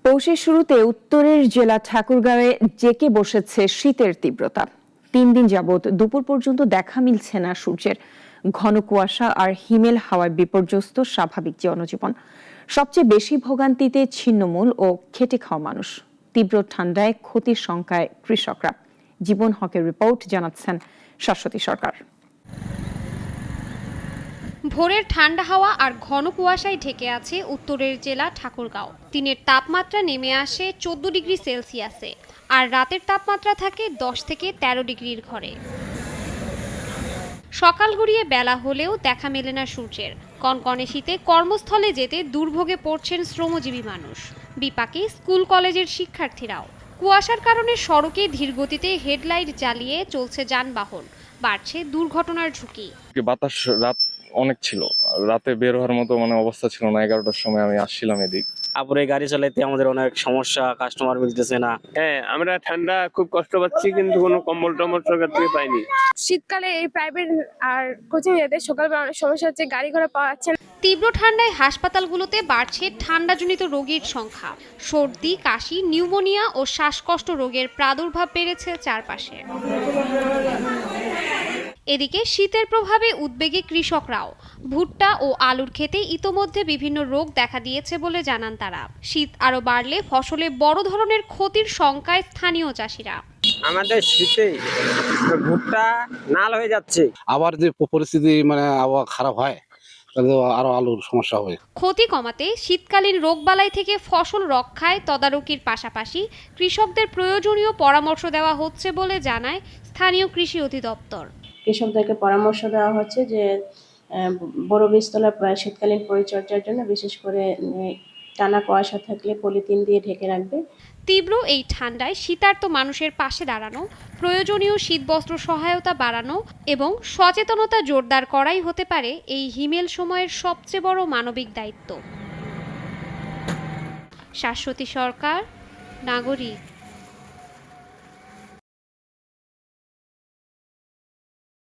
পৌষের শুরুতে উত্তরের জেলা ঠাকুরগাঁওয়ে জেঁকে বসেছে শীতের তীব্রতা। 3 দিন যাবৎ দুপুর পর্যন্ত দেখা মিলছে না সূর্যের। ঘন কুয়াশা আর হিমেল হাওয়ায় বিপর্যস্ত স্বাভাবিক জনজীবন। সবচেয়ে বেশি ভোগান্তিতে ছিন্নমূল ও খেটে খাওয়া মানুষ। তীব্র ঠান্ডায় ক্ষতির শঙ্কায় কৃষকরা। জীবন হকের রিপোর্ট, জানাচ্ছেন শাশ্বতী সরকার। ভোরের ঠান্ডা হাওয়া আর ঘন কুয়াশায় ঢেকে আছে উত্তরের জেলা ঠাকুরগাঁও। দিনের তাপমাত্রা নেমে আসে 14 ডিগ্রি সেলসিয়াসে, আর রাতের তাপমাত্রা থাকে 10 থেকে 13 ডিগ্রির ঘরে। সকাল গড়িয়ে বেলা হলেও দেখা মেলে না সূর্যের। কনকনে শীতে কর্মস্থলে যেতে দুর্ভোগে পড়ছেন শ্রমজীবী মানুষ, বিপাকে স্কুল কলেজের শিক্ষার্থীরাও। কুয়াশার কারণে সড়কে ধীরগতিতে হেডলাইট জ্বালিয়ে চলছে যানবাহন, বাড়ছে দুর্ঘটনার ঝুঁকি। বাতাস রাত অনেক ছিল, রাতে বের হওয়ার মতো অবস্থা ছিল না। 11টার সময় আমি আসছিলাম এদিক। আপুরে গাড়ি চালাইতে আমাদের অনেক সমস্যা, কাস্টমার মিলতেছে না। হ্যাঁ, আমরা ঠান্ডা খুব কষ্ট পাচ্ছি, কিন্তু কোনো কম্বল টম্বল সরকার থেকে পাইনি। শীতকালে এই প্রাইভেট আর কোচিং এদের সকালবেলা অনেক সমস্যা হচ্ছে, গাড়ি ঘোড়া পাওয়া যাচ্ছে না। তীব্র ঠান্ডায় হাসপাতালগুলোতে বাড়ছে ঠান্ডাজনিত রোগীর সংখ্যা। সর্দি, কাশি, নিউমোনিয়া ও শ্বাসকষ্ট রোগের প্রাদুর্ভাব বেড়েছে চারপাশে। এদিকে শীতের প্রভাবে উদ্বেগে কৃষকরাও। ভুট্টা ও আলুর ক্ষেতে ইতোমধ্যে বিভিন্ন রোগ দেখা দিয়েছে বলে জানান তারা। শীত আরো বাড়লে ফসলে বড় ধরনের ক্ষতির শঙ্কায় স্থানীয় চাষিরা। আমাদের শীতে ভুট্টা নাল হয়ে যাচ্ছে। আবার যে পরিস্থিতি আবহাওয়া খারাপ হয়, তাহলে আরো আলুর সমস্যা হয়। ক্ষতি কমাতে শীতকালীন রোগবালাই থেকে ফসল রক্ষায় তদারকির পাশাপাশি কৃষকদের প্রয়োজনীয় পরামর্শ দেওয়া হচ্ছে বলে জানায় স্থানীয় কৃষি অধিদপ্তর। কৃষকদেরকে পরামর্শ দেওয়া হচ্ছে যে বড় বীজতলা শীতকালীন পরিচর্যার জন্য বিশেষ করে টানা কুয়াশা থাকলে পলিথিন দিয়ে ঢেকে রাখবে। তীব্র এই ঠান্ডায় শীতার্ত মানুষের পাশে দাঁড়ানো, প্রয়োজনীয় শীতবস্ত্র সহায়তা বাড়ানো এবং সচেতনতা জোরদার করাই হতে পারে এই হিমেল সময়ের সবচেয়ে বড় মানবিক দায়িত্ব। শাশ্বতী সরকার, নাগরিক।